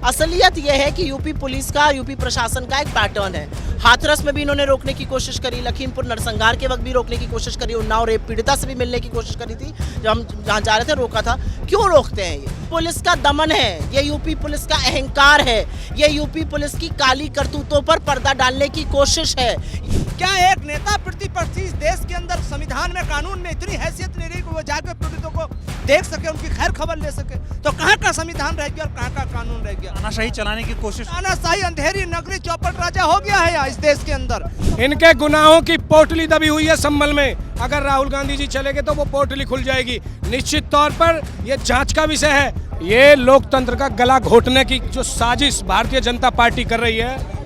असलियत यह है कि यूपी पुलिस का, यूपी प्रशासन का एक पैटर्न है। हाथरस में भी इन्होंने रोकने की कोशिश करी, लखीमपुर नरसंहार के वक्त भी रोकने की कोशिश करी, उन्नाव रेप पीड़िता से भी मिलने की कोशिश करी थी, जब हम जहाँ जा रहे थे रोका था। क्यों रोकते हैं? ये पुलिस का दमन है, ये यूपी पुलिस का अहंकार है, ये यूपी पुलिस की काली करतूतों पर पर्दा डालने की कोशिश है। क्या एक नेता प्रतिपक्ष इस देश के अंदर संविधान में, कानून में इतनी हैसियत नहीं रही कि वो जाकर पीड़ितों को देख सके, उनकी खैर खबर ले सके? तो कहाँ का संविधान रह गया और कहाँ का कानून रह गया? तानाशाही चलाने की कोशिश, तानाशाही अंधेरी नगरी चौपट राजा हो गया है इस देश के अंदर। इनके गुनाहों की पोटली दबी हुई है संभल में। अगर राहुल गांधी जी चले गए तो वो पोटली खुल जाएगी। निश्चित तौर पर यह जांच का विषय है। ये लोकतंत्र का गला घोटने की जो साजिश भारतीय जनता पार्टी कर रही है,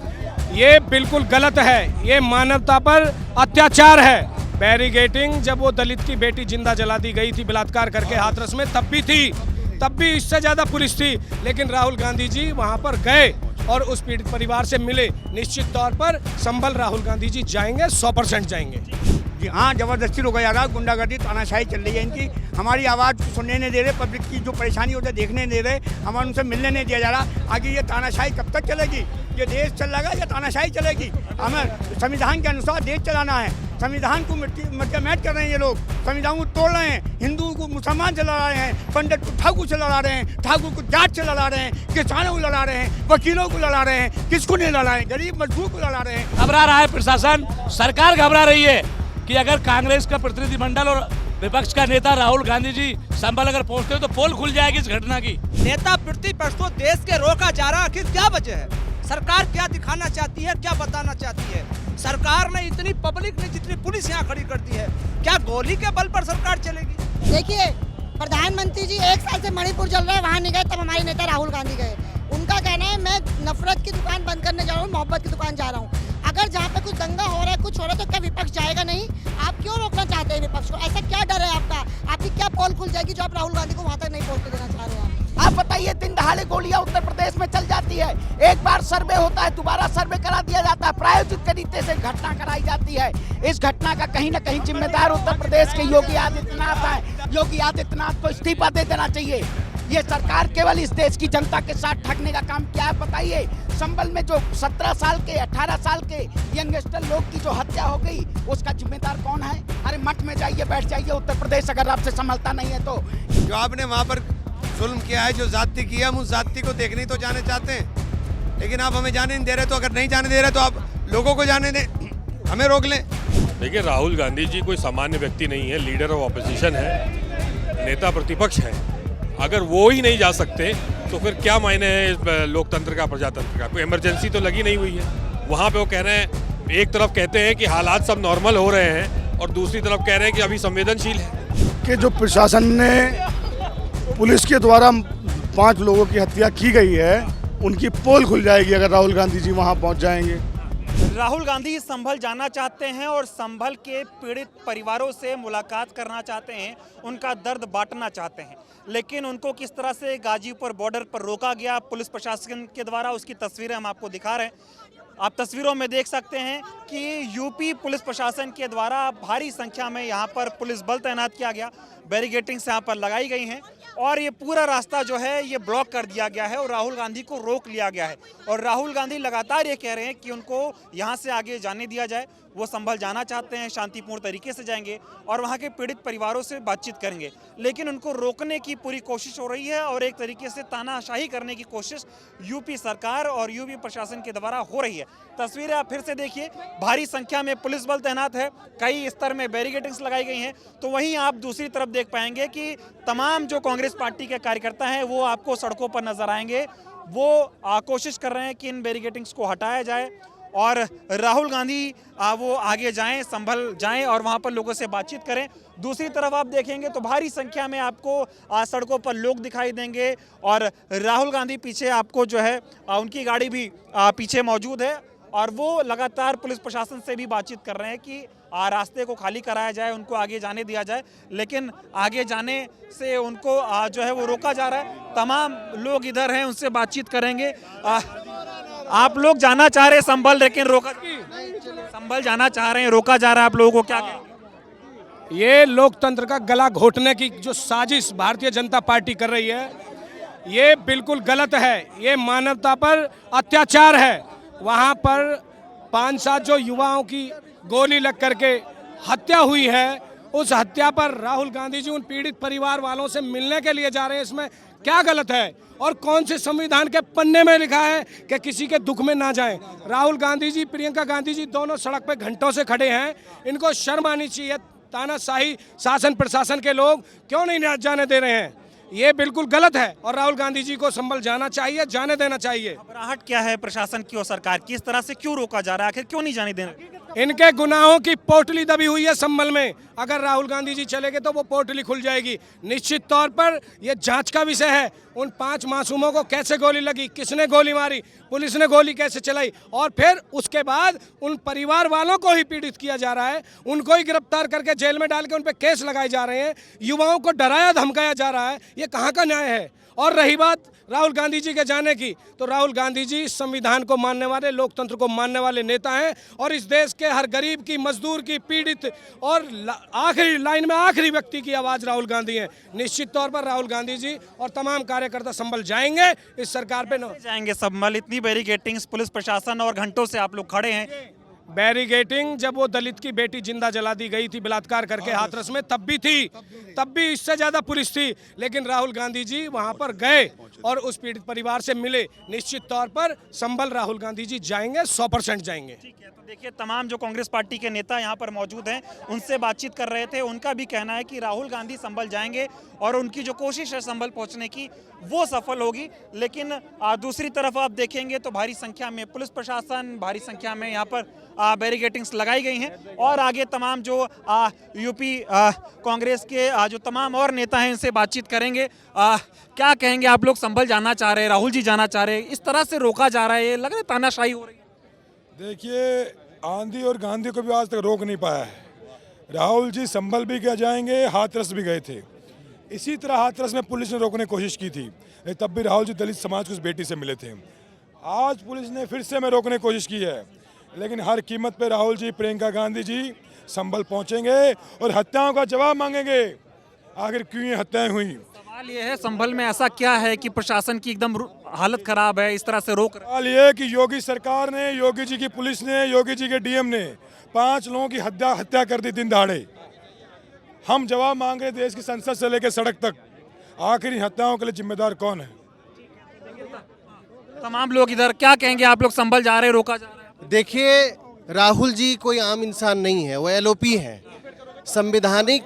ये बिल्कुल गलत है। ये मानवता पर अत्याचार है। बैरिगेटिंग जब वो दलित की बेटी जिंदा जला दी गई थी बलात्कार करके हाथरस में, तब भी थी, तब भी इससे ज्यादा पुलिस थी। लेकिन राहुल गांधी जी वहां पर गए और उस पीड़ित परिवार से मिले। निश्चित तौर पर संभल राहुल गांधी जी जाएंगे, 100% जाएंगे। जी हाँ, जबरदस्ती रोका जा रहा है, गुंडागर्दी तानाशाही चल रही है इनकी। हमारी आवाज़ सुनने नहीं दे रहे, पब्लिक की जो परेशानी होती है देखने नहीं दे रहे, हमारे उनसे मिलने नहीं दिया जा रहा। आगे ये तानाशाही कब तक चलेगी? ये देश चलेगा या तानाशाही चलेगी? हमें संविधान के अनुसार देश चलाना है। संविधान को मैच कर रहे हैं ये लोग, संविधान को तोड़ रहे हैं। हिंदू को मुसलमान से लड़ा रहे हैं, पंडित को ठाकुर से लड़ा रहे हैं, ठाकुर को जाट से लड़ा रहे हैं, किसानों को लड़ा रहे हैं, वकीलों को लड़ा रहे हैं। किसको नहीं लड़ा रहे हैं? गरीब मजदूर को लड़ा रहे हैं। घबरा रहा है प्रशासन, सरकार घबरा रही है कि अगर कांग्रेस का प्रतिनिधिमंडल और विपक्ष का नेता राहुल गांधी जी संभल अगर पहुंचते हो तो पोल खुल जाएगी इस घटना की। नेता प्रतिपक्ष को देश के रोका जा रहा, आखिर क्या वजह है? सरकार क्या दिखाना चाहती है, क्या बताना चाहती है? सरकार ने इतनी पब्लिक ने जितनी पुलिस यहाँ खड़ी कर दी है, क्या गोली के बल पर सरकार चलेगी? देखिए, प्रधानमंत्री जी 1 साल से मणिपुर चल रहा है, वहाँ नहीं गए, तब हमारे नेता राहुल गांधी गए। उनका कहना है मैं नफरत की दुकान बंद करने जा रहा हूँ, मोहब्बत की दुकान जा रहा हूँ। अगर जहाँ पे कुछ दंगा हो रहा है, कुछ हो रहा है, तो क्या विपक्ष जाएगा नहीं? आप क्यों रोकना चाहते हैं विपक्ष को? ऐसा क्या डर है आपका? आपकी क्या पोल खुल जाएगी जो आप राहुल गांधी को वहाँ तक नहीं पहुँचने देना चाह रहे हैं? आप बताइए, दिन दहाड़े गोलियां उत्तर प्रदेश में चल जाती है, एक बार सर्वे होता है, दोबारा सर्वे करा दिया जाता है, प्रायोजित तरीके से घटना कराई जाती है। इस घटना का कहीं ना कहीं जिम्मेदार उत्तर प्रदेश के योगी आदित्यनाथ है। योगी आदित्यनाथ को इस्तीफा दे देना चाहिए। ये सरकार केवल इस देश की जनता के साथ ठगने का काम क्या है बताइए? संभल में जो 17 साल के 18 साल के यंगस्टर लोग की जो हत्या हो गई, उसका जिम्मेदार कौन है? अरे मठ में जाइए, बैठ जाइए उत्तर प्रदेश, अगर आपसे संभलता नहीं है तो। जो आपने वहाँ पर जुल्म किया है, जो जाति किया, हम उस जाति को देखने ही तो जाने चाहते हैं, लेकिन आप हमें जाने नहीं दे रहे। तो अगर नहीं जाने दे रहे तो आप लोगों को जाने दें, हमें रोक लें। देखिए, राहुल गांधी जी कोई सामान्य व्यक्ति नहीं है, लीडर ऑफ ऑपोजिशन है, नेता प्रतिपक्ष है। अगर वो ही नहीं जा सकते तो फिर क्या मायने है लोकतंत्र का, प्रजातंत्र का? कोई इमरजेंसी तो लगी नहीं हुई है। वहाँ पे वो कह रहे हैं, एक तरफ कहते हैं कि हालात सब नॉर्मल हो रहे हैं और दूसरी तरफ कह रहे हैं कि अभी संवेदनशील है। कि जो प्रशासन ने पुलिस के द्वारा 5 लोगों की हत्या की गई है, उनकी पोल खुल जाएगी अगर राहुल गांधी जी वहां पहुंच जाएंगे। राहुल गांधी संभल जाना चाहते हैं और संभल के पीड़ित परिवारों से मुलाकात करना चाहते हैं, उनका दर्द बांटना चाहते हैं। लेकिन उनको किस तरह से गाजीपुर बॉर्डर पर रोका गया पुलिस प्रशासन के द्वारा, उसकी तस्वीरें हम आपको दिखा रहे हैं। आप तस्वीरों में देख सकते हैं कि यूपी पुलिस प्रशासन के द्वारा भारी संख्या में यहाँ पर पुलिस बल तैनात किया गया, बैरिगेटिंग्स यहाँ पर लगाई गई हैं और ये पूरा रास्ता जो है ये ब्लॉक कर दिया गया है और राहुल गांधी को रोक लिया गया है। और राहुल गांधी लगातार ये कह रहे हैं कि उनको यहाँ से आगे जाने दिया जाए। वो संभल जाना चाहते हैं, शांतिपूर्ण तरीके से जाएंगे और वहाँ के पीड़ित परिवारों से बातचीत करेंगे, लेकिन उनको रोकने की पूरी कोशिश हो रही है और एक तरीके से तानाशाही करने की कोशिश यूपी सरकार और यूपी प्रशासन के द्वारा हो रही है। तस्वीरें आप फिर से देखिए, भारी संख्या में पुलिस बल तैनात है, कई स्तर में बैरिगेटिंग्स लगाई गई हैं। तो वहीं आप दूसरी तरफ देख पाएंगे कि तमाम जो कांग्रेस पार्टी के कार्यकर्ता हैं वो आपको सड़कों पर नजर आएंगे। वो कोशिश कर रहे हैं कि इन बैरिगेटिंग्स को हटाया जाए और राहुल गांधी वो आगे जाएं, संभल जाएं और वहां पर लोगों से बातचीत करें। दूसरी तरफ आप देखेंगे तो भारी संख्या में आपको सड़कों पर लोग दिखाई देंगे और राहुल गांधी पीछे आपको जो है उनकी गाड़ी भी पीछे मौजूद है और वो लगातार पुलिस प्रशासन से भी बातचीत कर रहे हैं कि रास्ते को खाली कराया जाए, उनको आगे जाने दिया जाए। लेकिन आगे जाने से उनको जो है वो रोका जा रहा है। तमाम लोग इधर हैं, उनसे बातचीत करेंगे। आप लोग जाना चाह रहे हैं संभल, लेकिन रोका, संभल जाना चाह रहे हैं, रोका जा रहा है, आप लोगों को क्या कहेंगे? ये लोकतंत्र का गला घोटने की जो साजिश भारतीय जनता पार्टी कर रही है, ये बिल्कुल गलत है, ये मानवता पर अत्याचार है। वहाँ पर 5-7 जो युवाओं की गोली लग करके हत्या हुई है, उस हत्या पर राहुल गांधी जी उन पीड़ित परिवार वालों से मिलने के लिए जा रहे हैं। इसमें क्या गलत है? और कौन से संविधान के पन्ने में लिखा है कि किसी के दुख में ना जाएं? राहुल गांधी जी, प्रियंका गांधी जी दोनों सड़क पे घंटों से खड़े हैं। इनको शर्म आनी चाहिए। तानाशाही शासन प्रशासन के लोग क्यों नहीं जाने दे रहे हैं? ये बिल्कुल गलत है और राहुल गांधी जी को संभल जाना चाहिए, जाने देना चाहिए। घबराहट क्या है प्रशासन की और सरकार की? इस तरह से क्यों रोका जा रहा है? आखिर क्यों नहीं जाने देना? इनके गुनाहों की पोटली दबी हुई है संभल में। अगर राहुल गांधी जी चले गए तो वो पोटली खुल जाएगी। निश्चित तौर पर ये जांच का विषय है। उन 5 मासूमों को कैसे गोली लगी, किसने गोली मारी, पुलिस ने गोली कैसे चलाई, और फिर उसके बाद उन परिवार वालों को ही पीड़ित किया जा रहा है। उनको ही गिरफ्तार करके जेल में डाल के उन पर केस लगाए जा रहे हैं। युवाओं को डराया धमकाया जा रहा है। ये कहाँ का न्याय है? और रही बात राहुल गांधी जी के जाने की, तो राहुल गांधी जी संविधान को मानने वाले, लोकतंत्र को मानने वाले नेता हैं और इस देश के हर गरीब की, मजदूर की, पीड़ित और आखिरी लाइन में आखिरी व्यक्ति की आवाज़ राहुल गांधी है। निश्चित तौर पर राहुल गांधी जी और तमाम कार्यकर्ता संभल जाएंगे। इस सरकार पे जाएंगे संभल? इतनी बैरिकेटिंग, पुलिस प्रशासन और घंटों से आप लोग खड़े हैं। बैरिगेटिंग जब वो दलित की बेटी जिंदा जला दी गई थी बलात्कार करके हाथरस में, तब भी थी, तब भी इससे ज्यादा पुलिस थी। लेकिन राहुल गांधी जी वहां पर गए और उस पीड़ित परिवार से मिले। निश्चित तौर पर संभल राहुल गांधी जी जाएंगे, 100% जाएंगे। ठीक है, तो देखिए तमाम जो कांग्रेस पार्टी के नेता यहाँ पर मौजूद हैं, उनसे बातचीत कर रहे थे। उनका भी कहना है कि राहुल गांधी संभल जाएंगे और उनकी जो कोशिश है संभल पहुँचने की वो सफल होगी। लेकिन दूसरी तरफ आप देखेंगे तो भारी संख्या में पुलिस प्रशासन, भारी संख्या में यहाँ पर बैरिकेटिंग्स लगाई गई हैं। और आगे तमाम जो यूपी कांग्रेस के जो तमाम और नेता हैं इनसे बातचीत करेंगे। क्या कहेंगे आप लोग? संभल जाना चाह रहे हैं, राहुल जी जाना चाह रहे हैं, इस तरह से रोका जा रहा है, ये लग रहा है तानाशाही हो रही है। देखिए, आंधी और गांधी को भी आज तक रोक नहीं पाया है। राहुल जी संभल भी क्या जाएंगे, हाथरस भी गए थे। इसी तरह हाथरस में पुलिस ने रोकने की कोशिश की थी, तब भी राहुल जी दलित समाज की उस बेटी से मिले थे। आज पुलिस ने फिर से रोकने की कोशिश की है, लेकिन हर कीमत पे राहुल जी, प्रियंका गांधी जी संभल पहुंचेंगे और हत्याओं का जवाब मांगेंगे। आखिर क्यों ये हत्याएं हुई? सवाल ये है संभल में ऐसा क्या है कि प्रशासन की एकदम हालत खराब है, इस तरह से रोक रहा है? सवाल ये है कि योगी सरकार ने, योगी जी की पुलिस ने, योगी जी के डीएम ने 5 लोगों की हत्या कर दी दिन दहाड़े। हम जवाब मांग रहे देश की संसद से लेकर सड़क तक। आखिर इन हत्याओं के लिए जिम्मेदार कौन है? तमाम लोग इधर क्या कहेंगे? आप लोग संभल जा रहे हैं, रोका जा रहा है? देखिए, राहुल जी कोई आम इंसान नहीं है, वो एलओपी है, संवैधानिक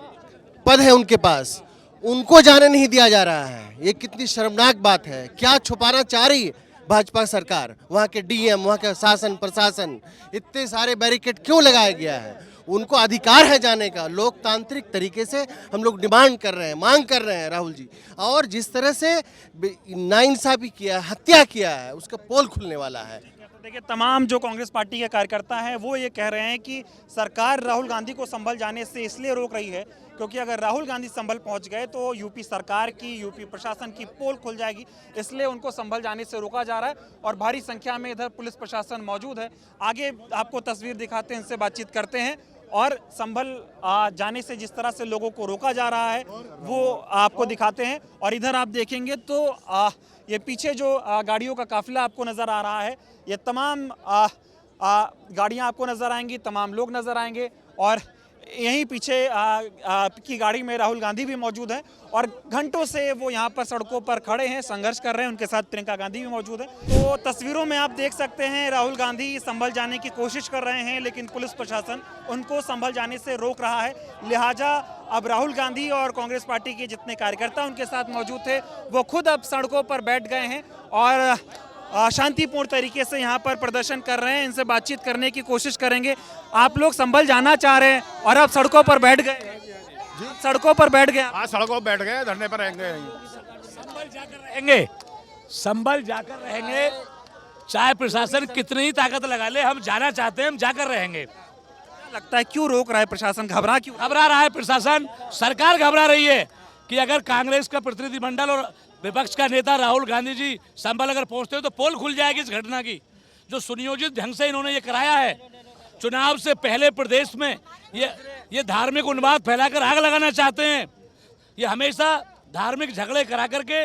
पद है उनके पास, उनको जाने नहीं दिया जा रहा है। ये कितनी शर्मनाक बात है। क्या छुपाना चाह रही है भाजपा सरकार? वहाँ के डीएम, वहाँ का शासन प्रशासन, इतने सारे बैरिकेड क्यों लगाया गया है? उनको अधिकार है जाने का। लोकतांत्रिक तरीके से हम लोग डिमांड कर रहे हैं, मांग कर रहे हैं राहुल जी। और जिस तरह से नाइंसाफी किया, हत्या किया है, उसका पोल खुलने वाला है। देखिए, तमाम जो कांग्रेस पार्टी के कार्यकर्ता हैं वो ये कह रहे हैं कि सरकार राहुल गांधी को संभल जाने से इसलिए रोक रही है क्योंकि अगर राहुल गांधी संभल पहुंच गए तो यूपी सरकार की, यूपी प्रशासन की पोल खुल जाएगी, इसलिए उनको संभल जाने से रोका जा रहा है। और भारी संख्या में इधर पुलिस प्रशासन मौजूद है। आगे आपको तस्वीर दिखाते हैं, इनसे बातचीत करते हैं। और संभल जाने से जिस तरह से लोगों को रोका जा रहा है वो आपको दिखाते हैं। और इधर आप देखेंगे तो ये पीछे जो गाड़ियों का काफिला आपको नज़र आ रहा है, ये तमाम गाड़ियां आपको नज़र आएंगी, तमाम लोग नज़र आएंगे। और यहीं पीछे की गाड़ी में राहुल गांधी भी मौजूद हैं और घंटों से वो यहाँ पर सड़कों पर खड़े हैं, संघर्ष कर रहे हैं। उनके साथ प्रियंका गांधी भी मौजूद है। तो तस्वीरों में आप देख सकते हैं राहुल गांधी संभल जाने की कोशिश कर रहे हैं, लेकिन पुलिस प्रशासन उनको संभल जाने से रोक रहा है। लिहाजा अब राहुल गांधी और कांग्रेस पार्टी के जितने कार्यकर्ता उनके साथ मौजूद थे वो खुद अब सड़कों पर बैठ गए हैं और शांतिपूर्ण तरीके से यहाँ पर प्रदर्शन कर रहे हैं। इनसे बातचीत करने की कोशिश करेंगे। आप लोग संभल जाना चाह रहे हैं और अब सड़कों पर बैठ गए, सड़कों पर बैठ गए। आज सड़कों पर बैठ गए, धरने पर रहेंगे। संभल जाकर रहेंगे, संभल जाकर रहेंगे, चाहे प्रशासन कितनी ही ताकत लगा ले, हम जाना चाहते हैं, हम जाकर रहेंगे। क्या लगता है क्यों रोक रहा है प्रशासन? घबरा रहा है प्रशासन, सरकार घबरा रही है कि अगर कांग्रेस का प्रतिनिधिमंडल और विपक्ष का नेता राहुल गांधी जी संभल अगर पहुंचते हो तो पोल खुल जाएगी इस घटना की। जो सुनियोजित ढंग से इन्होंने ये कराया है, चुनाव से पहले प्रदेश में ये धार्मिक उन्माद फैलाकर आग लगाना चाहते हैं। ये हमेशा धार्मिक झगड़े करा करके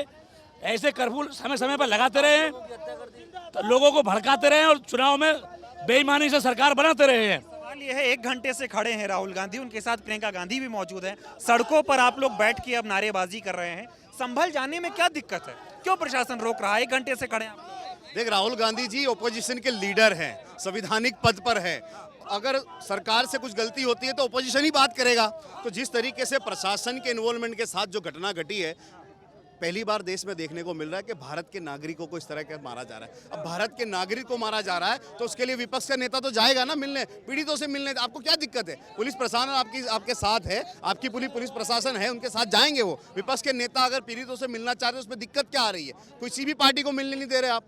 ऐसे कर्फ्यू समय समय पर लगाते रहे हैं, तो लोगों को भड़काते रहे हैं और चुनाव में बेईमानी से सरकार बनाते रहे हैं। सवाल ये है, 1 घंटे से खड़े हैं राहुल गांधी, उनके साथ प्रियंका गांधी भी मौजूद हैं। सड़कों पर आप लोग बैठ के अब नारेबाजी कर रहे हैं। संभल जाने में क्या दिक्कत है? क्यों प्रशासन रोक रहा है? 1 घंटे से खड़े हैं आप। देख, राहुल गांधी जी ओपोजिशन के लीडर हैं, संवैधानिक पद पर है। अगर सरकार से कुछ गलती होती है तो ओपोजिशन ही बात करेगा। तो जिस तरीके से प्रशासन के इन्वॉल्वमेंट के साथ जो घटना घटी है, पहली बार देश में देखने को मिल रहा है कि भारत के नागरिकों को इस तरह का मारा जा रहा है। अब भारत के नागरिक को मारा जा रहा है तो उसके लिए विपक्ष का नेता तो जाएगा ना मिलने, पीड़ितों से मिलने। आपको क्या दिक्कत है? पुलिस प्रशासन आपके साथ है, आपकी पुलिस प्रशासन है, उनके साथ जाएंगे वो। विपक्ष के नेता अगर पीड़ितों से मिलना चाह रहे हैं, उसमें दिक्कत क्या आ रही है? किसी भी पार्टी को मिलने नहीं दे रहे आप,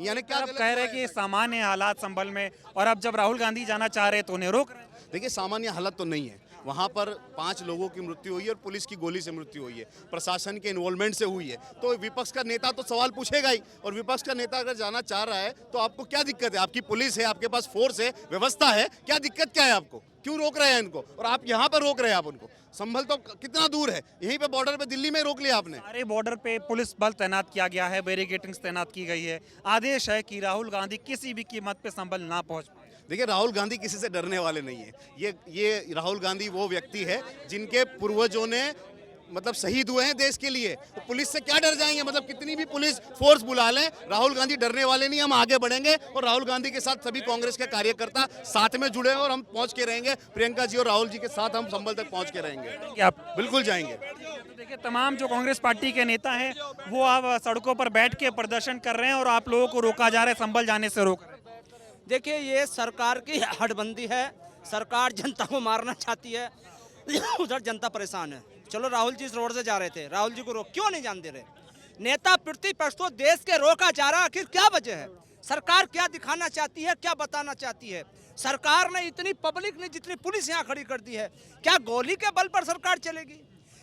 यानी क्या आप कह रहे हैं कि सामान्य हालात संभल में, और अब जब राहुल गांधी जाना चाह रहे हैं तो उन्हें रोक रहे हैं। देखिए, सामान्य हालत तो नहीं है। वहाँ पर 5 लोगों की मृत्यु हुई है और पुलिस की गोली से मृत्यु हुई है, प्रशासन के इन्वॉल्वमेंट से हुई है। तो विपक्ष का नेता तो सवाल पूछेगा ही, और विपक्ष का नेता अगर जाना चाह रहा है तो आपको क्या दिक्कत है? आपकी पुलिस है, आपके पास फोर्स है, व्यवस्था है, क्या दिक्कत क्या है आपको? क्यों रोक रहे हैं इनको? और आप यहाँ पर रोक रहे हैं आप उनको। संभल तो कितना दूर है, यहीं पे बॉर्डर पे दिल्ली में रोक लिया आपने। सारे बॉर्डर पे पुलिस बल तैनात किया गया है, बैरिकेडिंग्स तैनात की गई है। आदेश है कि राहुल गांधी किसी भी कीमत पे संभल ना पहुंच पाए। देखिए, राहुल गांधी किसी से डरने वाले नहीं है। ये राहुल गांधी वो व्यक्ति है जिनके पूर्वजों ने मतलब शहीद हुए हैं देश के लिए। तो पुलिस से क्या डर जाएंगे? मतलब कितनी भी पुलिस फोर्स बुला लें, राहुल गांधी डरने वाले नहीं। हम आगे बढ़ेंगे और राहुल गांधी के साथ सभी कांग्रेस के कार्यकर्ता साथ में जुड़े हैं और हम पहुंच के रहेंगे। प्रियंका जी और राहुल जी के साथ हम संभल तक पहुंच के रहेंगे। आप बिल्कुल जाएंगे। तो देखिए, तमाम जो कांग्रेस पार्टी के नेता हैं वो अब सड़कों पर बैठ के प्रदर्शन कर रहे हैं और आप लोगों को रोका जा रहा है, संभल जाने से रोक रहे हैं। देखिए, ये सरकार की हटबंदी है। सरकार जनता को मारना चाहती है, उधर जनता परेशान है। चलो, राहुल जी इस रोड से जा रहे थे, राहुल जी को रोक क्यों नहीं जाने दे रहे? नेता प्रतिपक्ष तो देश के रोका जा रहा, आखिर क्या वजह है? सरकार क्या दिखाना चाहती है, क्या बताना चाहती है? सरकार ने इतनी पब्लिक ने जितनी पुलिस यहाँ खड़ी कर दी है, क्या गोली के बल पर सरकार चलेगी?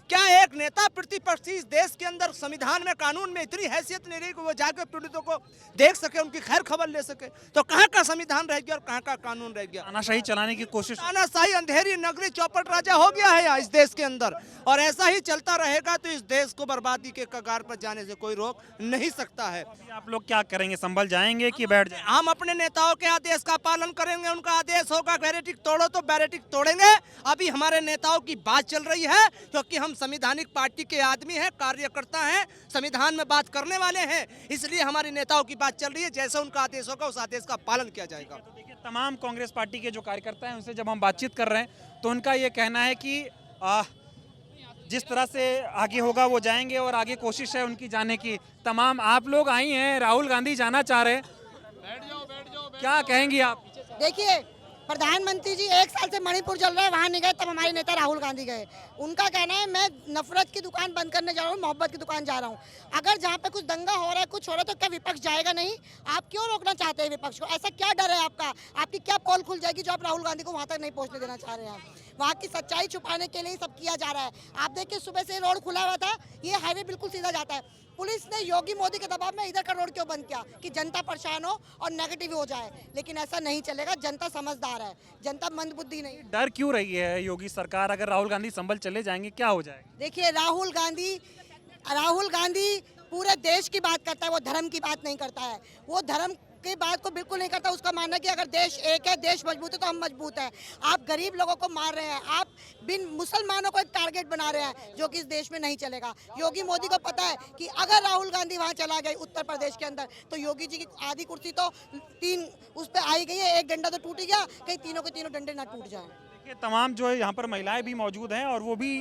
क्या एक नेता प्रतिपक्ष इस देश के अंदर संविधान में, कानून में इतनी हैसियत नहीं रही कि वो जाकर पीड़ितों को देख सके, उनकी खैर खबर ले सके? तो कहाँ का संविधान रह गया और कहाँ का कानून रह गया? तानाशाही चलाने की कोशिश। तानाशाही अंधेरी नगरी चौपट राजा हो गया है इस देश के अंदर, और ऐसा ही चलता रहेगा तो इस देश को बर्बादी के कगार पर जाने से कोई रोक नहीं सकता है। आप लोग क्या करेंगे? संभल जाएंगे कि बैठ जाएंगे? हम अपने नेताओं के आदेश का पालन करेंगे। उनका आदेश होगा बैरिकेड तोड़ो तो बैरिकेड तोड़ेंगे। अभी हमारे नेताओं की बात चल रही है क्योंकि हम संवैधानिक पार्टी के आदमी हैं, कार्यकर्ता हैं, संविधान में बात करने वाले हैं, इसलिए हमारी नेताओं की बात चल रही है। जैसा उनका आदेश होगा उस आदेश का पालन किया जाएगा। तो देखिए, तमाम कांग्रेस पार्टी के जो कार्यकर्ता हैं उनसे जब हम बातचीत कर रहे हैं तो उनका ये कहना है कि जिस तरह से आगे होगा वो जाएंगे और आगे कोशिश है उनकी जाने की। तमाम आप लोग आई हैं, राहुल गांधी जाना चाह रहे हैं, क्या कहेंगी आप? देखिए, प्रधानमंत्री जी 1 साल से मणिपुर चल रहा है, वहाँ नहीं गए, तब हमारे नेता राहुल गांधी गए। उनका कहना है मैं नफरत की दुकान बंद करने जा रहा हूँ, मोहब्बत की दुकान जा रहा हूँ। अगर जहाँ पे कुछ दंगा हो रहा है, कुछ हो रहा है, तो क्या विपक्ष जाएगा नहीं? आप क्यों रोकना चाहते हैं विपक्ष को? ऐसा क्या डर है आपका? आपकी क्या पोल खुल जाएगी जो आप राहुल गांधी को वहाँ तक नहीं पहुँचने देना चाह रहे हैं? आप वहाँ की सच्चाई छुपाने के लिए सब किया जा रहा है। आप देखिए, सुबह से रोड खुला हुआ था, ये हाईवे बिल्कुल सीधा जाता है। पुलिस ने योगी मोदी के दबाव में इधर का रोड क्यों बंद किया कि जनता परेशान हो और नेगेटिव हो जाए? लेकिन ऐसा नहीं चलेगा, जनता समझदार है, जनता मंदबुद्धि नहीं। डर क्यों रही है योगी सरकार? अगर राहुल गांधी संभल चले जाएंगे क्या हो जाएगा? देखिए, राहुल गांधी पूरे देश की बात करता है, वो धर्म की बात नहीं करता है। वो धर्म की बात को बिल्कुल नहीं करता। उसका मानना है कि अगर देश एक है, देश मजबूत है तो हम मजबूत हैं। आप गरीब लोगों को मार रहे हैं, आप बिन मुसलमानों को एक टारगेट बना रहे हैं, जो कि इस देश में नहीं चलेगा। योगी मोदी को पता है कि अगर राहुल गांधी वहां चला गए उत्तर प्रदेश के अंदर, तो योगी जी की आधी कुर्सी तो 3 उस पर आई गई है, एक डंडा तो टूट गया, कहीं तीनों के तीनों डंडे ना टूट जाए। देखिए, तमाम जो है यहाँ पर महिलाएं भी मौजूद हैं और वो भी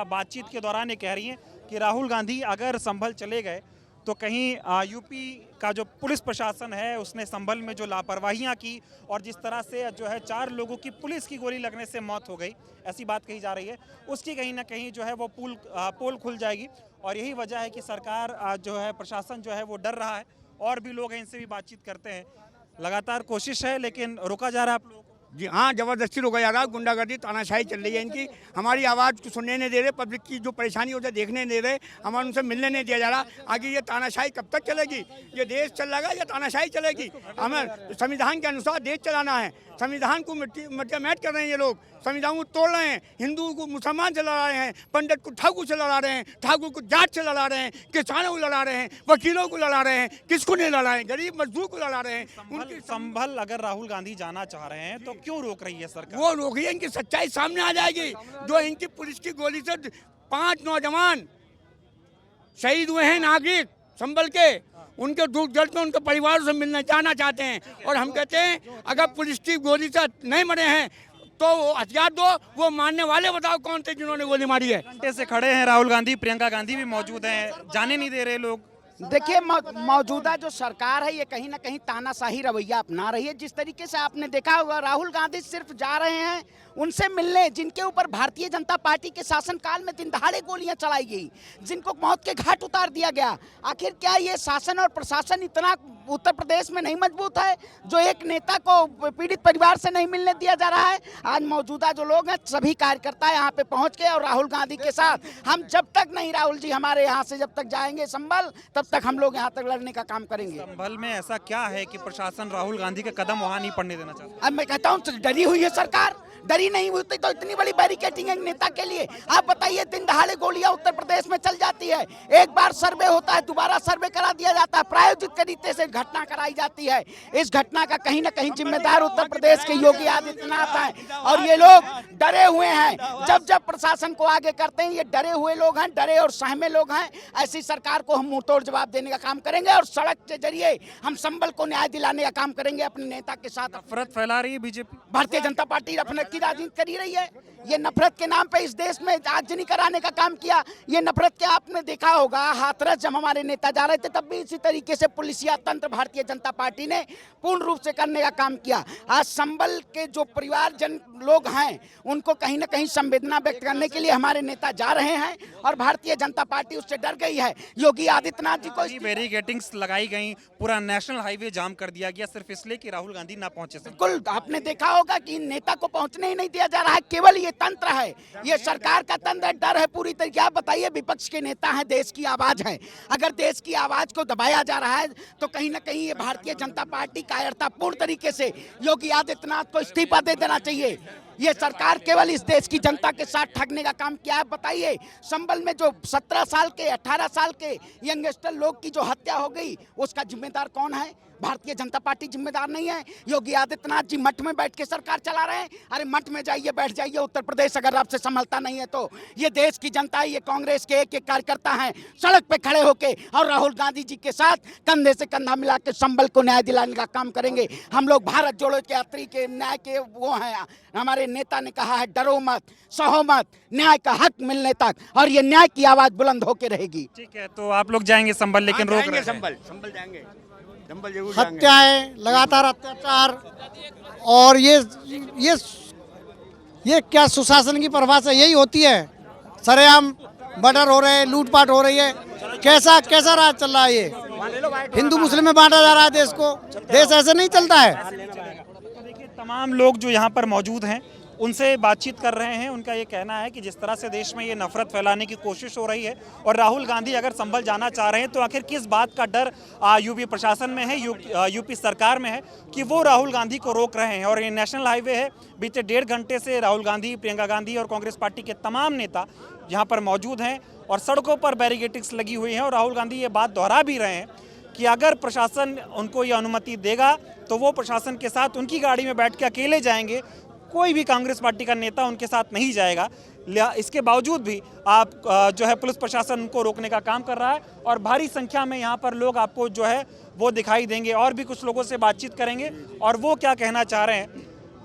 बातचीत के दौरान ये कह रही हैं कि राहुल गांधी अगर संभल चले गए तो कहीं यूपी का जो पुलिस प्रशासन है उसने संभल में जो लापरवाहियां की और जिस तरह से जो है 4 लोगों की पुलिस की गोली लगने से मौत हो गई, ऐसी बात कही जा रही है, उसकी कहीं ना कहीं जो है वो पोल खुल जाएगी। और यही वजह है कि सरकार जो है, प्रशासन जो है वो डर रहा है। और भी लोग हैं, इनसे भी बातचीत करते हैं। लगातार कोशिश है लेकिन रोका जा रहा है आप लोगों को। जी हाँ, ज़बरदस्ती रोका जा रहा है, गुंडागर्दी तानाशाही चल रही है इनकी। हमारी आवाज़ को सुनने नहीं दे रहे, पब्लिक की जो परेशानी होती है देखने नहीं दे रहे, हमारे उनसे मिलने नहीं दिया जा रहा। आगे ये तानाशाही कब तक चलेगी? ये देश चलेगा या तानाशाही चलेगी? हमें संविधान के अनुसार देश चलाना है। संविधान को मिट कर रहे हैं ये लोग, संविधान को तोड़ रहे हैं, हिंदू को मुसलमान से लड़ा रहे हैं, पंडित को ठाकुर से लड़ा रहे हैं, ठाकुर को जाट से लड़ा रहे हैं, किसानों को लड़ा रहे हैं, वकीलों को लड़ा रहे हैं, किसको नहीं लड़ा रहे हैं? गरीब मजदूर को लड़ा रहे हैं। उनकी संभल अगर राहुल गांधी जाना चाह रहे हैं तो क्यों रोक रही है सरकार? वो रोकिए, इनकी सच्चाई सामने आ जाएगी। जो इनकी पुलिस की गोली से 5 नौजवान शहीद हुए हैं नागरिक संभल के, उनके दुख दर्द में उनके परिवार से मिलना जाना चाहते हैं। और हम कहते हैं अगर पुलिस की गोली से नहीं मरे हैं तो हथियार दो, वो मारने वाले बताओ कौन थे जिन्होंने गोली मारी है? घंटे से खड़े हैं राहुल गांधी, प्रियंका गांधी भी मौजूद हैं, जाने नहीं दे रहे लोग। देखिए मौजूदा जो सरकार है ये कहीं ना कहीं तानाशाही रवैया अपना रही है। जिस तरीके से आपने देखा होगा राहुल गांधी सिर्फ जा रहे हैं उनसे मिलने जिनके ऊपर भारतीय जनता पार्टी के शासनकाल में दिन दहाड़े गोलियां चलाई गई, जिनको मौत के घाट उतार दिया गया। आखिर क्या ये शासन और प्रशासन इतना उत्तर प्रदेश में नहीं मजबूत है जो एक नेता को पीड़ित परिवार से नहीं मिलने दिया जा रहा है? आज मौजूदा जो लोग हैं सभी कार्यकर्ता यहाँ पे पहुंच के और राहुल गांधी के साथ हम जब तक नहीं राहुल जी हमारे यहाँ से जब तक जाएंगे संभल तब तक हम लोग यहाँ तक लड़ने का काम करेंगे। संभल में ऐसा क्या है कि प्रशासन राहुल गांधी के कदम वहाँ नहीं पड़ने देना चाहता? अब मैं कहता हूँ डरी हुई है सरकार, डरी नहीं होती तो इतनी बड़ी बैरिकेडिंग है नेता के लिए। आप बताइए दिन दहाड़े गोलियां उत्तर प्रदेश में चल जाती है, एक बार सर्वे होता है दोबारा सर्वे करा दिया जाता है, प्रायोजित तरीके से घटना कराई जाती है। इस घटना का कहीं ना कहीं जिम्मेदार उत्तर प्रदेश के योगी आदित्यनाथ हैं और ये लोग डरे हुए हैं। जब जब प्रशासन को आगे करते हैं ये डरे हुए लोग हैं, डरे और सहमे लोग हैं। ऐसी सरकार को हम मुंहतोड़ जवाब देने का काम करेंगे और सड़क के जरिए हम संभल को न्याय दिलाने का काम करेंगे अपने नेता के साथ। नफरत फैला रही है बीजेपी, भारतीय जनता पार्टी नफरत की राजनीति करी रही है। ये नफरत के नाम पे इस देश में आगजनी कराने का काम किया। ये नफरत के आपने देखा होगा हाथरस जब हमारे नेता जा रहे थे तब भी इसी तरीके से पुलिसिया तंत्र भारतीय जनता पार्टी ने पूर्ण रूप से करने का काम किया। आज संभल के जो परिवारजन लोग हैं उनको कहीं ना कहीं संवेदना व्यक्त करने के लिए हमारे नेता जा रहे हैं और भारतीय जनता पार्टी उससे डर गई है। योगी आदित्यनाथ जी को बैरिकेडिंग्स लगाई गई, पूरा नेशनल हाईवे जाम कर दिया गया सिर्फ इसलिए कि राहुल गांधी ना पहुंचे। बिल्कुल आपने देखा होगा कि नेता को पहुंचने ही नहीं दिया जा रहा है। केवल ये तंत्र है, ये सरकार का तंत्र, डर है पूरी तरीके। आप बताइए विपक्ष के नेता हैं, देश की आवाज है, अगर देश की आवाज को दबाया जा रहा है तो कहीं ना कहीं ये भारतीय जनता पार्टी कायरतापूर्ण तरीके से योगी आदित्यनाथ को इस्तीफा दे देना चाहिए। ये सरकार केवल इस देश की जनता के साथ ठगने का काम किया है। बताइए संभल में जो 17 साल के 18 साल के यंगस्टर लोग की जो हत्या हो गई उसका जिम्मेदार कौन है? भारतीय जनता पार्टी जिम्मेदार नहीं है। योगी आदित्यनाथ जी मठ में बैठ के सरकार चला रहे हैं। अरे मठ में जाइए, बैठ जाइए। उत्तर प्रदेश अगर आपसे संभलता नहीं है तो ये देश की जनता, ये कांग्रेस के एक एक कार्यकर्ता हैं सड़क पे खड़े होके और राहुल गांधी जी के साथ कंधे से कंधा मिला के संभल को न्याय दिलाने का काम करेंगे। हम लोग भारत जोड़ो के यात्री के न्याय के वो हैं। हमारे नेता ने कहा है डरो मत, सहो मत, न्याय का हक मिलने तक, और ये न्याय की आवाज बुलंद होके रहेगी। ठीक है, तो आप लोग जाएंगे संभल लेकिन रोक रहे हैं। संभल जाएंगे, हत्याएं, लगातार अत्याचार और ये क्या सुशासन की परिभाषा यही होती है? सरेआम मर्डर हो रहे हैं, लूटपाट हो रही है। कैसा राज चल रहा है? ये हिंदू मुस्लिम में बांटा जा रहा है देश को। देश ऐसे नहीं चलता है। देखिए तमाम लोग जो यहाँ पर मौजूद हैं उनसे बातचीत कर रहे हैं। उनका ये कहना है कि जिस तरह से देश में ये नफरत फैलाने की कोशिश हो रही है और राहुल गांधी अगर संभल जाना चाह रहे हैं तो आखिर किस बात का डर यूपी प्रशासन में है, यूपी सरकार में है कि वो राहुल गांधी को रोक रहे हैं। और ये नेशनल हाईवे है, बीते 1.5 घंटे से राहुल गांधी, प्रियंका गांधी और कांग्रेस पार्टी के तमाम नेता यहाँ पर मौजूद हैं और सड़कों पर बैरिकेडिंग्स लगी हुई हैं। और राहुल गांधी ये बात दोहरा भी रहे हैं कि अगर प्रशासन उनको ये अनुमति देगा तो वो प्रशासन के साथ उनकी गाड़ी में बैठ के अकेले जाएंगे, कोई भी कांग्रेस पार्टी का नेता उनके साथ नहीं जाएगा। इसके बावजूद भी आप जो है पुलिस प्रशासन उनको रोकने का काम कर रहा है और भारी संख्या में यहाँ पर लोग आपको जो है वो दिखाई देंगे। और भी कुछ लोगों से बातचीत करेंगे और वो क्या कहना चाह रहे हैं।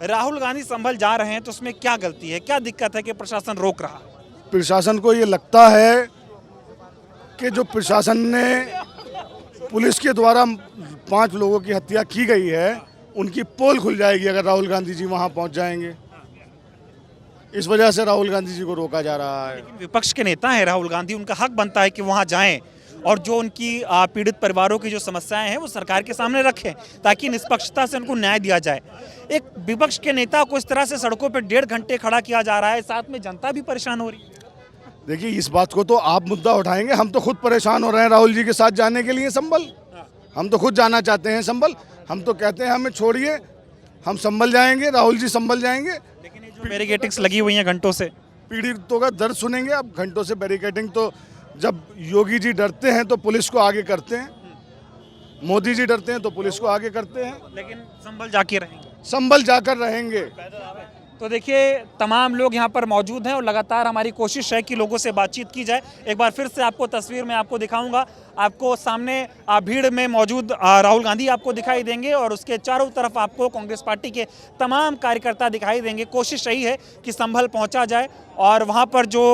राहुल गांधी संभल जा रहे हैं तो उसमें क्या गलती है, क्या दिक्कत है कि प्रशासन रोक रहा है? प्रशासन को ये लगता है कि जो प्रशासन ने पुलिस के द्वारा 5 लोगों की हत्या की गई है उनकी पोल खुल जाएगी अगर राहुल गांधी जी वहां पहुंच जाएंगे। इस वजह से राहुल गांधी जी को रोका जा रहा है। विपक्ष के नेता हैं राहुल गांधी, उनका हक बनता है कि वहां जाएं, और जो उनकी पीड़ित परिवारों की जो समस्याएं हैं वो सरकार के सामने रखें, ताकि निष्पक्षता से उनको न्याय दिया जाए। एक विपक्ष के नेता को इस तरह से सड़कों पर 1.5 घंटे खड़ा किया जा रहा है, साथ में जनता भी परेशान हो रही है। देखिए, इस बात को तो आप मुद्दा उठाएंगे, हम तो खुद परेशान हो रहे हैं राहुल जी के साथ जाने के लिए संभल। हम तो खुद जाना चाहते हैं संभल। हम तो कहते हैं हमें छोड़िए, हम संभल जाएंगे, राहुल जी संभल जाएंगे। लेकिन ये जो बैरिकेडिंग्स लगी हुई हैं घंटों से, पीड़ितों का दर्द सुनेंगे अब। घंटों से बैरिकेडिंग, तो जब योगी जी डरते हैं तो पुलिस को आगे करते हैं, मोदी जी डरते हैं तो पुलिस को आगे करते हैं। लेकिन संभल जाके रहेंगे, संभल जाकर रहेंगे। तो देखिए, तमाम लोग यहाँ पर मौजूद हैं और लगातार हमारी कोशिश है कि लोगों से बातचीत की जाए। एक बार फिर से आपको तस्वीर में आपको दिखाऊंगा। आपको सामने भीड़ में मौजूद राहुल गांधी आपको दिखाई देंगे और उसके चारों तरफ आपको कांग्रेस पार्टी के तमाम कार्यकर्ता दिखाई देंगे। कोशिश यही है कि संभल पहुँचा जाए और वहाँ पर जो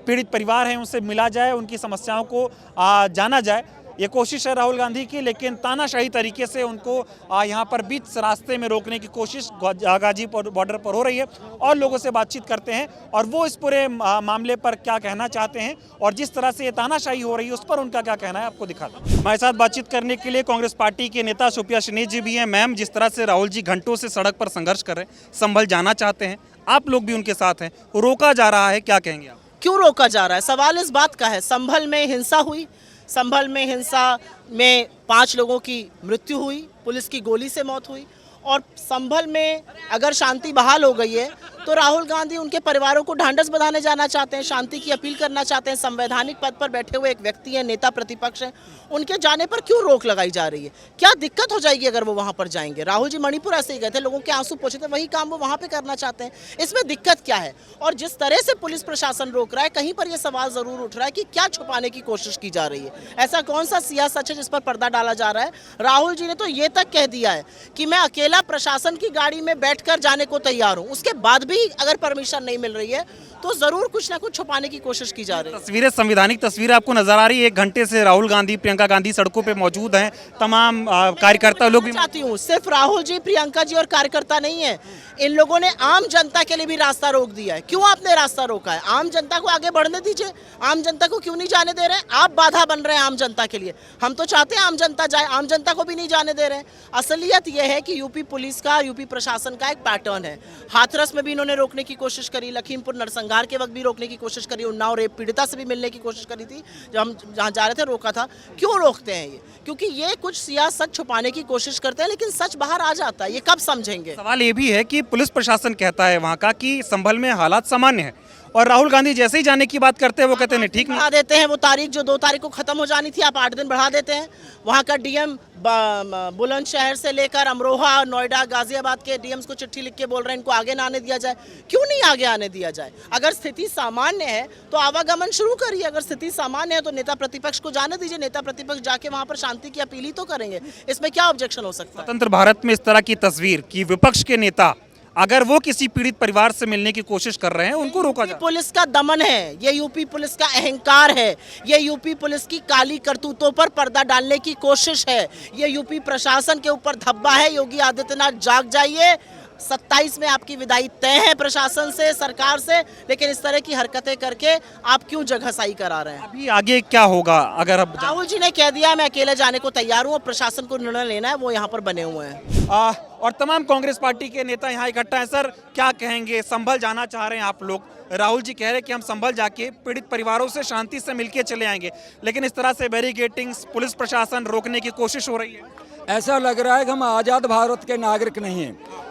पीड़ित परिवार हैं उनसे मिला जाए, उनकी समस्याओं को जाना जाए। ये कोशिश है राहुल गांधी की, लेकिन तानाशाही तरीके से उनको यहाँ पर बीच रास्ते में रोकने की कोशिश गाजीपुर बॉर्डर पर हो रही है। और लोगों से बातचीत करते हैं और वो इस पूरे मामले पर क्या कहना चाहते हैं और जिस तरह से ये तानाशाही हो रही है उस पर उनका क्या कहना है, आपको दिखाता हूं। हमारे साथ बातचीत करने के लिए कांग्रेस पार्टी के नेता सुप्रिया श्रीनिवास जी भी हैं। मैम, जिस तरह से राहुल जी घंटों से सड़क पर संघर्ष कर रहे हैं, संभल जाना चाहते हैं, आप लोग भी उनके साथ हैं, रोका जा रहा है, क्या कहेंगे आप? क्यों रोका जा रहा है? सवाल इस बात का है, संभल में हिंसा हुई, संभल में हिंसा में 5 लोगों की मृत्यु हुई, पुलिस की गोली से मौत हुई। और संभल में अगर शांति बहाल हो गई है तो राहुल गांधी उनके परिवारों को ढांढस बंधाने जाना चाहते हैं, शांति की अपील करना चाहते हैं। संवैधानिक पद पर बैठे हुए एक व्यक्ति हैं, नेता प्रतिपक्ष हैं, उनके जाने पर क्यों रोक लगाई जा रही है? क्या दिक्कत हो जाएगी अगर वो वहां पर जाएंगे? राहुल जी मणिपुर ऐसे ही गए थे, लोगों के आंसू पोंछे थे, वही काम वो वहां पे करना चाहते हैं। इसमें दिक्कत क्या है? और जिस तरह से पुलिस प्रशासन रोक रहा है, कहीं पर यह सवाल जरूर उठ रहा है कि क्या छुपाने की कोशिश की जा रही है? ऐसा कौन सा सियासत है जिस पर पर्दा डाला जा रहा है? राहुल जी ने तो ये तक कह दिया है कि मैं अकेला प्रशासन की गाड़ी में बैठकर जाने को तैयार हूं। उसके बाद भी अगर परमिशन नहीं मिल रही है तो जरूर कुछ ना कुछ छुपाने की कोशिश की जा रही है। तस्वीरें, संवैधानिक तस्वीरें आपको नजर आ रही है। 1 घंटे से राहुल गांधी, प्रियंका गांधी सड़कों पे मौजूद हैं, तमाम कार्यकर्ता लोग भी। चाहती हूँ सिर्फ राहुल जी, प्रियंका जी और कार्यकर्ता नहीं है, इन लोगों ने आम जनता के लिए भी रास्ता रोक दिया है। क्यों आपने रास्ता रोका है? आम जनता को आगे बढ़ने दीजिए, आम जनता को क्यों नहीं जाने दे रहे? आप बाधा बन रहे हैं आम जनता के लिए। हम तो चाहते हैं आम जनता जाए, आम जनता को भी नहीं जाने दे रहे हैं। असलियत यह है कि यूपी पुलिस का, यूपी प्रशासन का एक पैटर्न है। हाथरस में भी इन्होंने रोकने की कोशिश करी, लखीमपुर नरसंहार के वक्त भी रोकने की कोशिश करी, उन्नाव रेप पीड़िता से भी मिलने की कोशिश करी थी, जब हम जहाँ जा रहे थे रोका था। क्यों रोकते हैं ये? क्योंकि ये कुछ सियासत छुपाने की कोशिश करते हैं, लेकिन सच बाहर आ जाता है। ये कब समझेंगे? सवाल ये भी है कि पुलिस प्रशासन कहता है वहाँ का कि संभल में हालात सामान्य है, और राहुल गांधी जैसे ही जाने की बात करते हैं वो कहते हैं ठीक बढ़ा देते हैं। वो तारीख जो 2 तारीख को खत्म हो जानी थी, आप 8 दिन बढ़ा देते हैं। वहाँ का डीएम बुलंदशहर से लेकर अमरोहा, नोएडा, गाजियाबाद के डीएम्स को चिट्ठी लिख के बोल रहे हैं इनको आगे ना आने दिया जाए। क्यों नहीं आगे आने दिया जाए? अगर स्थिति सामान्य है तो आवागमन शुरू करिए। अगर स्थिति सामान्य है तो नेता प्रतिपक्ष को जाने दीजिए, नेता प्रतिपक्ष जाके वहाँ पर शांति की अपील ही तो करेंगे। इसमें क्या ऑब्जेक्शन हो सकता है? स्वतंत्र भारत में इस तरह की तस्वीर कि विपक्ष के नेता अगर वो किसी पीड़ित परिवार से मिलने की कोशिश कर रहे हैं, उनको रोका जाए। पुलिस का दमन है, ये यूपी पुलिस का अहंकार है, ये यूपी पुलिस की काली करतूतों पर पर्दा डालने की कोशिश है, ये यूपी प्रशासन के ऊपर धब्बा है। योगी आदित्यनाथ जाग जाइए, 27 में आपकी विदाई तय है प्रशासन से, सरकार से, लेकिन इस तरह की हरकतें करके आप क्यों जगहसाई करा रहे हैं? अभी आगे क्या होगा? अगर अब राहुल जी ने कह दिया मैं अकेले जाने को तैयार हूँ, प्रशासन को निर्णय लेना है, वो यहाँ पर बने हुए हैं। और तमाम कांग्रेस पार्टी के नेता यहाँ इकट्ठा हैं। सर, क्या कहेंगे? संभल जाना चाह रहे हैं आप लोग, राहुल जी कह रहे हैं कि हम संभल जाके पीड़ित परिवारों से शांति से मिलके चले आएंगे, लेकिन इस तरह से बैरिकेडिंग, पुलिस प्रशासन रोकने की कोशिश हो रही है। ऐसा लग रहा है कि हम आज़ाद भारत के नागरिक नहीं हैं।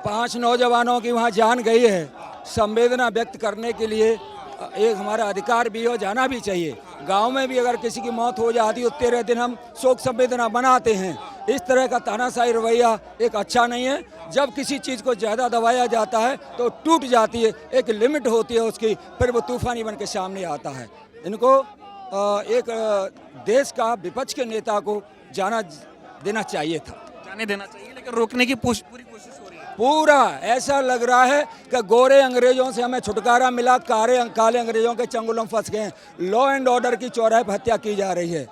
5 नौजवानों की वहाँ जान गई है, संवेदना व्यक्त करने के लिए एक हमारा अधिकार भी हो, जाना भी चाहिए। गांव में भी अगर किसी की मौत हो जाती है तो 13 दिन हम शोक संवेदना बनाते हैं। इस तरह का तानाशाही रवैया एक अच्छा नहीं है। जब किसी चीज़ को ज़्यादा दबाया जाता है तो टूट जाती है, एक लिमिट होती है उसकी, फिर वो तूफानी बन के सामने आता है। इनको एक देश का विपक्ष के नेता को जाना देना चाहिए था, जाने देना चाहिए, लेकिन रोकने की पूरी कोशिश हो रही है। पूरा ऐसा लग रहा है कि गोरे अंग्रेजों से हमें छुटकारा मिला, काले अंग्रेजों के चंगुलों में फंस गए हैं। लॉ एंड ऑर्डर की चौराहे पर हत्या की जा रही है।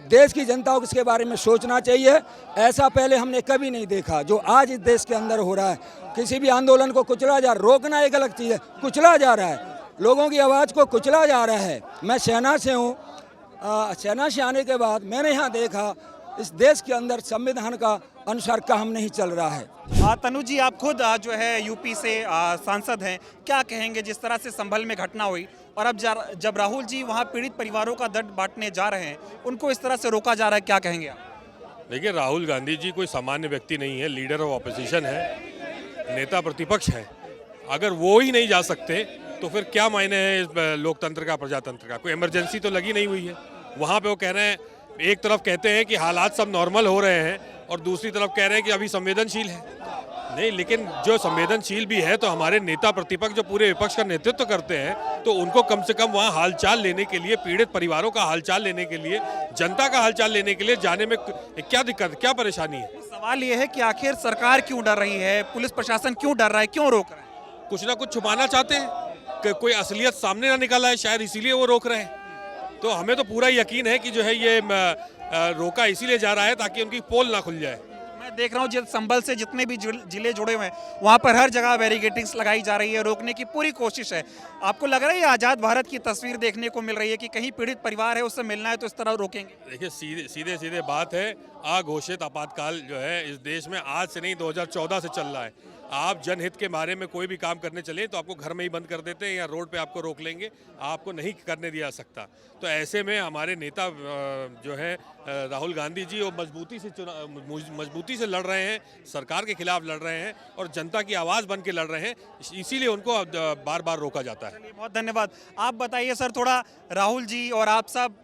देश की जनता को इसके बारे में सोचना चाहिए। ऐसा पहले हमने कभी नहीं देखा जो आज इस देश के अंदर हो रहा है। किसी भी आंदोलन को कुचला जा, रोकना एक अलग चीज़ है, कुचला जा रहा है, लोगों की आवाज़ को कुचला जा रहा है। मैं सेना से हूँ, सेना से आने के बाद मैंने यहाँ देखा इस देश के अंदर संविधान का अनुसार काम नहीं चल रहा है। तनु जी, आप खुद जो है यूपी से सांसद हैं, क्या कहेंगे जिस तरह से संभल में घटना हुई और अब जब राहुल जी वहाँ पीड़ित परिवारों का दर्द बांटने जा रहे हैं, उनको इस तरह से रोका जा रहा है, क्या कहेंगे आप? देखिए, राहुल गांधी जी कोई सामान्य व्यक्ति नहीं है, लीडर ऑफ ऑपोजिशन है, नेता प्रतिपक्ष है। अगर वो ही नहीं जा सकते तो फिर क्या मायने है इस लोकतंत्र का, प्रजातंत्र का? कोई इमरजेंसी तो लगी नहीं हुई है। वहाँ पे वो कह रहे हैं, एक तरफ कहते हैं कि हालात सब नॉर्मल हो रहे हैं और दूसरी तरफ कह रहे हैं कि अभी संवेदनशील है। नहीं, लेकिन जो संवेदनशील भी है तो हमारे नेता प्रतिपक्ष जो पूरे विपक्ष का नेतृत्व करते हैं, तो उनको कम से कम वहाँ हालचाल लेने के लिए, पीड़ित परिवारों का हालचाल लेने के लिए, जनता का हालचाल लेने के लिए जाने में क्या दिक्कत, क्या परेशानी है? सवाल ये है कि आखिर सरकार क्यों डर रही है, पुलिस प्रशासन क्यों डर रहा है, क्यों रोक रहा है? कुछ ना कुछ छुपाना चाहते हैं कि कोई असलियत सामने ना निकल आए, शायद इसीलिए वो रोक रहे हैं। तो हमें तो पूरा यकीन है कि जो है ये रोका इसीलिए जा रहा है ताकि उनकी पोल ना खुल जाए। मैं देख रहा हूँ जिस संभल से जितने भी जिले जुड़े हुए हैं, वहाँ पर हर जगह बैरिकेडिंग्स लगाई जा रही है, रोकने की पूरी कोशिश है। आपको लग रहा है ये आज़ाद भारत की तस्वीर देखने को मिल रही है कि कहीं पीड़ित परिवार है, उससे मिलना है तो इस तरह रोकेंगे? देखिए, सीधे बात है, अघोषित आपातकाल जो है इस देश में आज से नहीं 2014 से चल रहा है। आप जनहित के बारे में कोई भी काम करने चले तो आपको घर में ही बंद कर देते हैं या रोड पे आपको रोक लेंगे, आपको नहीं करने दिया सकता। तो ऐसे में हमारे नेता जो है राहुल गांधी जी वो मजबूती से लड़ रहे हैं, सरकार के खिलाफ लड़ रहे हैं और जनता की आवाज़ बन के लड़ रहे हैं, इसीलिए उनको बार बार रोका जाता है। बहुत धन्यवाद। आप बताइए सर, थोड़ा राहुल जी और आप सब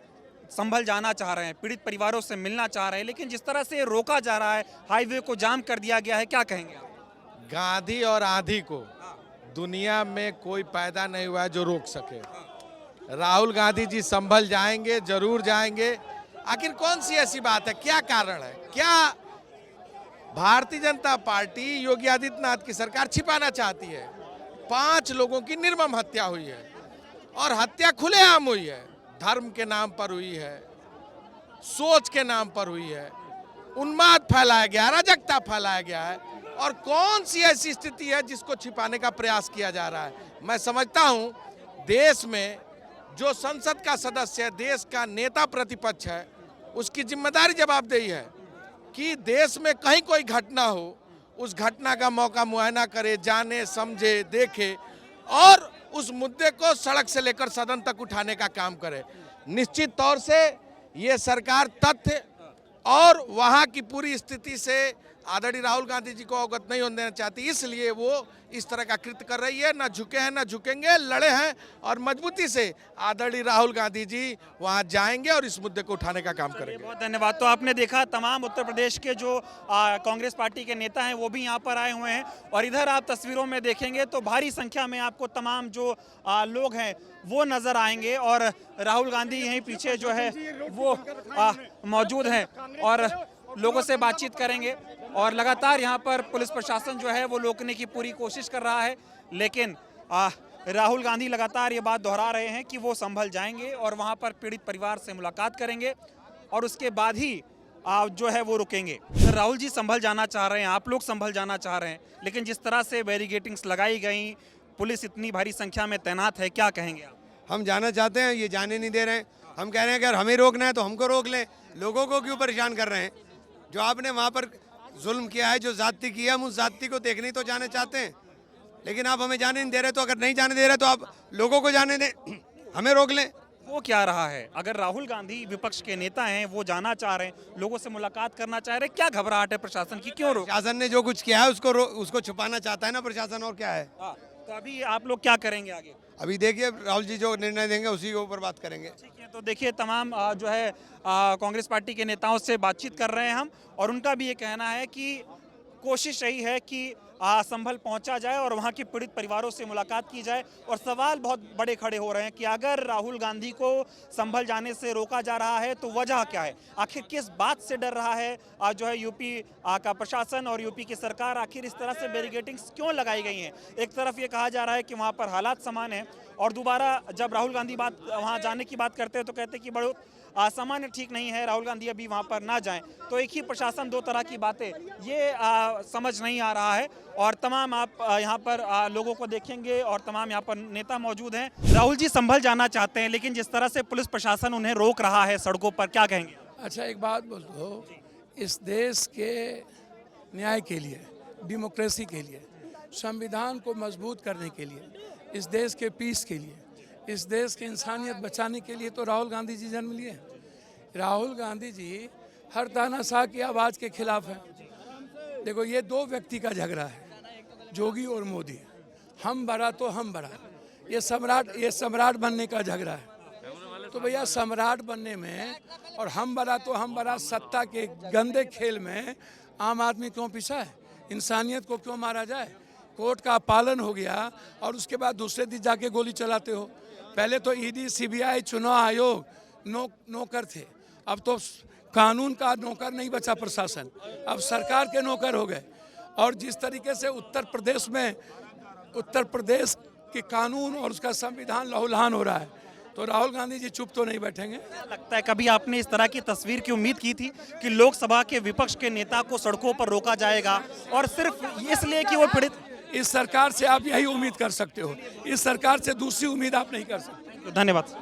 संभल जाना चाह रहे हैं, पीड़ित परिवारों से मिलना चाह रहे हैं, लेकिन जिस तरह से रोका जा रहा है, हाईवे को जाम कर दिया गया है, क्या कहेंगे आप? गांधी और आंधी को दुनिया में कोई पैदा नहीं हुआ है जो रोक सके। राहुल गांधी जी संभल जाएंगे, जरूर जाएंगे। आखिर कौन सी ऐसी बात है, क्या कारण है, क्या भारतीय जनता पार्टी योगी आदित्यनाथ की सरकार छिपाना चाहती है? 5 लोगों की निर्मम हत्या हुई है और हत्या खुलेआम हुई है, धर्म के नाम पर हुई है, सोच के नाम पर हुई है, उन्माद फैलाया गया, अराजकता फैलाया गया है। और कौन सी ऐसी स्थिति है जिसको छिपाने का प्रयास किया जा रहा है? मैं समझता हूं देश में जो संसद का सदस्य है, देश का नेता प्रतिपक्ष है, उसकी जिम्मेदारी जवाबदेही है कि देश में कहीं कोई घटना हो, उस घटना का मौका मुआयना करे, जाने, समझे, देखे और उस मुद्दे को सड़क से लेकर सदन तक उठाने का काम करे। निश्चित तौर से ये सरकार तथ्य और वहाँ की पूरी स्थिति से आदरणीय राहुल गांधी जी को अवगत नहीं होने देना चाहती, इसलिए वो इस तरह का कृत्य कर रही है। ना झुके हैं, ना झुकेंगे, लड़े हैं और मजबूती से आदरणीय राहुल गांधी जी वहां जाएंगे और इस मुद्दे को उठाने का काम करेंगे। बहुत धन्यवाद। तो आपने देखा तमाम उत्तर प्रदेश के जो कांग्रेस पार्टी के नेता हैं वो भी यहाँ पर आए हुए हैं और इधर आप तस्वीरों में देखेंगे तो भारी संख्या में आपको तमाम जो लोग हैं वो नजर आएंगे और राहुल गांधी यहीं पीछे जो है वो मौजूद हैं और लोगों से बातचीत करेंगे और लगातार यहाँ पर पुलिस प्रशासन जो है वो रोकने की पूरी कोशिश कर रहा है, लेकिन राहुल गांधी लगातार ये बात दोहरा रहे हैं कि वो संभल जाएंगे और वहाँ पर पीड़ित परिवार से मुलाकात करेंगे और उसके बाद ही जो है वो रुकेंगे। राहुल जी संभल जाना चाह रहे हैं, आप लोग संभल जाना चाह रहे हैं, लेकिन जिस तरह से बैरिकेडिंग्स लगाई गई, पुलिस इतनी भारी संख्या में तैनात है, क्या कहेंगे आप? हम जाना चाहते हैं, ये जाने नहीं दे रहे हैं। हम कह रहे हैं कि अगर हमें रोकना है तो हमको रोक लें, लोगों को क्यों परेशान कर रहे हैं? जो आपने वहाँ पर जुल्म किया है, जो जाति किया, हम उस जाति को देखने ही तो जाने चाहते हैं, लेकिन आप हमें जाने नहीं दे रहे। तो अगर नहीं जाने दे रहे तो आप लोगों को जाने दें, हमें रोक लें। वो क्या रहा है? अगर राहुल गांधी विपक्ष के नेता हैं, वो जाना चाह रहे हैं, लोगों से मुलाकात करना चाह रहे हैं, क्या घबराहट है प्रशासन की, क्यों रोक? प्रशासन ने जो कुछ किया है उसको छुपाना चाहता है ना प्रशासन, और क्या है? तो अभी आप लोग क्या करेंगे आगे? अभी देखिए राहुल जी जो निर्णय देंगे उसी के ऊपर बात करेंगे। ठीक है, तो देखिए तमाम जो है कांग्रेस पार्टी के नेताओं से बातचीत कर रहे हैं हम और उनका भी ये कहना है कि कोशिश यही है कि संभल पहुंचा जाए और वहां के पीड़ित परिवारों से मुलाकात की जाए। और सवाल बहुत बड़े खड़े हो रहे हैं कि अगर राहुल गांधी को संभल जाने से रोका जा रहा है तो वजह क्या है, आखिर किस बात से डर रहा है जो है यूपी का प्रशासन और यूपी की सरकार, आखिर इस तरह से बैरिकेडिंग्स क्यों लगाई गई हैं? एक तरफ ये कहा जा रहा है कि वहाँ पर हालात समान हैं और दोबारा जब राहुल गांधी वहाँ जाने की बात करते हैं तो कहते हैं कि सामान्य ठीक नहीं है, राहुल गांधी अभी वहां पर ना जाएं। तो एक ही प्रशासन, दो तरह की बातें, ये समझ नहीं आ रहा है। और तमाम आप यहाँ पर लोगों को देखेंगे और तमाम यहाँ पर नेता मौजूद हैं। राहुल जी संभल जाना चाहते हैं, लेकिन जिस तरह से पुलिस प्रशासन उन्हें रोक रहा है सड़कों पर, क्या कहेंगे? अच्छा, एक बात बोल दो, इस देश के न्याय के लिए, डेमोक्रेसी के लिए, संविधान को मजबूत करने के लिए, इस देश के पीस के लिए, इस देश की इंसानियत बचाने के लिए तो राहुल गांधी जी जन्म लिए। राहुल गांधी जी हर तानाशाह की आवाज़ के खिलाफ हैं। देखो, ये दो व्यक्ति का झगड़ा है, जोगी और मोदी। हम बड़ा तो हम बड़ा, ये सम्राट बनने का झगड़ा है। तो भैया, सम्राट बनने में और हम बड़ा तो हम बड़ा सत्ता के गंदे खेल में आम आदमी क्यों पीछा है? इंसानियत को क्यों मारा जाए? कोर्ट का पालन हो गया और उसके बाद दूसरे दिन जाके गोली चलाते हो। पहले तो ईडी, सीबीआई, चुनाव आयोग नौकर थे, अब तो कानून का नौकर नहीं बचा प्रशासन, अब सरकार के नौकर हो गए। और जिस तरीके से उत्तर प्रदेश के कानून और उसका संविधान लहूलुहान हो रहा है, तो राहुल गांधी जी चुप तो नहीं बैठेंगे। लगता है कभी आपने इस तरह की तस्वीर की उम्मीद की थी कि लोकसभा के विपक्ष के नेता को सड़कों पर रोका जाएगा और सिर्फ इसलिए कि वो पीड़ित? इस सरकार से आप यही उम्मीद कर सकते हो, इस सरकार से दूसरी उम्मीद आप नहीं कर सकते। धन्यवाद।